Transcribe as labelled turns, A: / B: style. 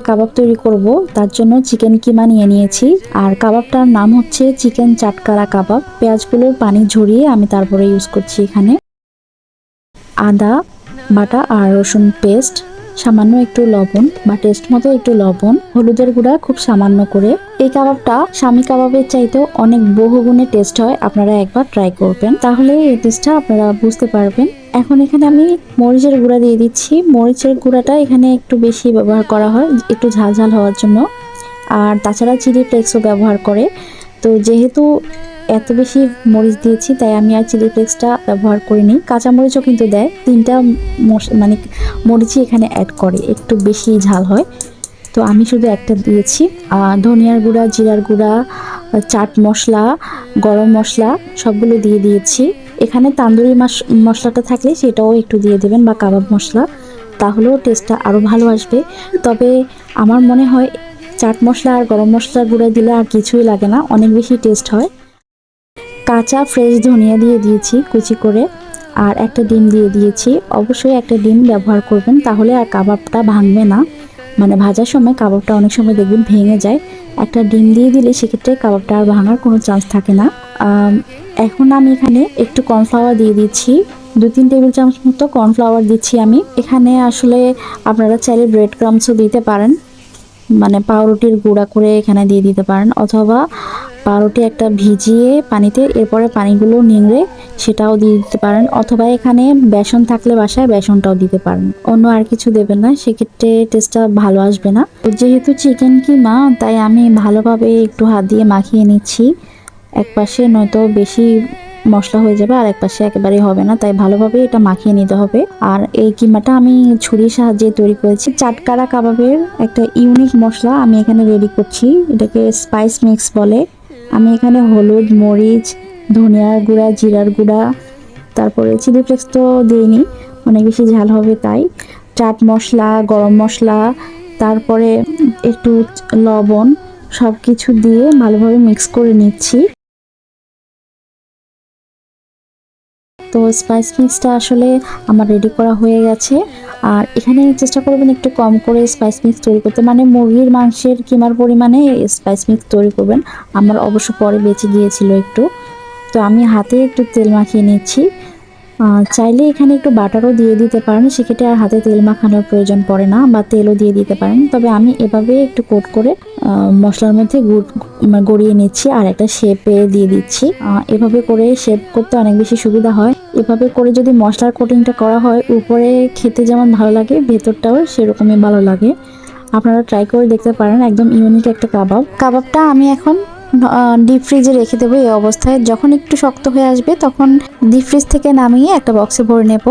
A: কাবাব তৈরি করব, তার জন্য চিকেন কিমা নিয়ে নিয়েছি। আর কাবাবটার নাম হচ্ছে চিকেন চাটকারা কাবাব। পেঁয়াজগুলোর পানি ঝরিয়ে আমি তারপরে ইউজ করছি এখানে। আদা বাটা আর রসুন পেস্ট, সামান্য একটু লবণ বা টেস্ট মতো একটু লবণ, হলুদের গুঁড়া খুব সামান্য করে। এই কাবাবটা স্বামী কাবাবের চাইতেও অনেক বহুগুণে টেস্ট হয়, আপনারা একবার ট্রাই করবেন, তাহলে এই টেস্টটা আপনারা বুঝতে পারবেন। এখন এখানে আমি মরিচের গুঁড়া দিয়ে দিচ্ছি। মরিচের গুঁড়াটা এখানে একটু বেশি ব্যবহার করা হয়, একটু ঝাল ঝাল হওয়ার জন্য। আর তাছাড়া চিলি ফ্লেক্সও ব্যবহার করে। তো যেহেতু এত বেশি মরিচ দিয়েছি, তাই আমি আর চিলি ফ্লেক্সটা ব্যবহার করিনি। কাঁচা মরিচও কিন্তু দেয়, 3টা মানে মরিচই এখানে অ্যাড করে, একটু বেশি ঝাল হয়। তো আমি শুধু একটা দিয়েছি। ধনিয়ার গুঁড়া, জিরার গুঁড়া, চাট মশলা, গরম মশলা সবগুলো দিয়ে দিয়েছি। এখানে তান্দুরি মশলাটা থাকলে সেটাও একটু দিয়ে দেবেন, বা কাবাব মশলা, তাহলেও টেস্টটা আরও ভালো আসবে। তবে আমার মনে হয় চাট মশলা আর গরম মশলা গুঁড়া দিলে আর কিছুই লাগে না, অনেক বেশি টেস্ট হয়। কাঁচা ফ্রেশ ধনিয়া দিয়ে দিয়েছি কুচি করে, আর একটা ডিম দিয়ে দিয়েছি। অবশ্যই একটা ডিম ব্যবহার করবেন, তাহলে আর কাবাবটা ভাঙবে না। মানে ভাজার সময় কাবাবটা অনেক সময় দেখবেন ভেঙে যায়, একটা ডিম দিয়ে দিলে সেক্ষেত্রে কাবাবটা আর ভাঙার কোনো চান্স থাকে না। এখন আমি এখানে একটু কর্নফ্লাওয়ার দিয়ে দিচ্ছি, 2-3 টেবিল চামচ মতো কর্নফ্লাওয়ার দিচ্ছি আমি এখানে। আসলে আপনারা চাইলে ব্রেড ক্রাম্বসও দিতে পারেন, মানে পাউরুটির গুঁড়া করে এখানে দিয়ে দিতে পারেন, অথবা পাউরুটি একটা ভিজিয়ে পানিতে, এরপরে পানিগুলো নিংড়ে সেটাও দিয়ে দিতে পারেন, অথবা এখানে বেসন থাকলে বাসায় বেসনটাও দিতে পারেন। অন্য আর কিছু দেবেন না, সেক্ষেত্রে টেস্টটা ভালো আসবে না। যেহেতু চিকেন কিমা, তাই আমি ভালোভাবে একটু হাত দিয়ে মাখিয়ে নিচ্ছি এক পাশে, নয়তো বেশি মশলা হয়ে যাবে আর এক পাশে একেবারেই হবে না, তাই ভালোভাবে এটা মাখিয়ে নিতে হবে। আর এই কিমাটা আমি ছুরির সাহায্যে তৈরি করেছি। চাটকারা কাবাবের একটা ইউনিক মশলা আমি এখানে রেডি করছি, এটাকে স্পাইস মিক্স বলে। আমি এখানে হলুদ, মরিচ, ধনিয়ার গুঁড়া, জিরার গুঁড়া, তারপরে চিলি ফ্লেক্স তো দিইনি, অনেক বেশি ঝাল হবে তাই। চাট মশলা, গরম মশলা, তারপরে একটু লবণ, সব কিছু দিয়ে ভালোভাবে মিক্স করে নিচ্ছি। তো স্পাইস মিক্সটা আসলে আমার রেডি করা হয়ে গেছে। আর এখানে চেষ্টা করবেন একটু কম করে স্পাইস মিক্স তৈরি করতে, মানে মুরগির মাংসের কিমার পরিমাণে স্পাইস মিক্স তৈরি করবেন। আমার অবশ্য পরে বেঁচে গিয়েছিল একটু, তো আমি হাতে একটু তেল মাখিয়ে নিচ্ছি। চাইলে এখানে একটু বাটারও দিয়ে দিতে পারেন, সেক্ষেত্রে আর হাতে তেল মাখানোর প্রয়োজন পড়ে না, বা তেলও দিয়ে দিতে পারেন। তবে আমি এভাবে একটু কোট করে মশলার মধ্যে গড়িয়ে নিচ্ছি আর একটা শেপে দিয়ে দিচ্ছি। এভাবে করে শেপ করতে অনেক বেশি সুবিধা হয়। এভাবে করে যদি মশলার কোটিংটা করা হয়, উপরে খেতে যেমন ভালো লাগে, ভেতরটাও সেরকমই ভালো লাগে। আপনারা ট্রাই করে দেখতে পারেন, একদম ইউনিক একটা কাবাবটা আমি এখন ডিপ ফ্রিজে রেখে দেবো। এই অবস্থায় যখন একটু শক্ত হয়ে আসবে, তখন ডিপ ফ্রিজ থেকে নামিয়ে একটা বক্সে ভরে নেব।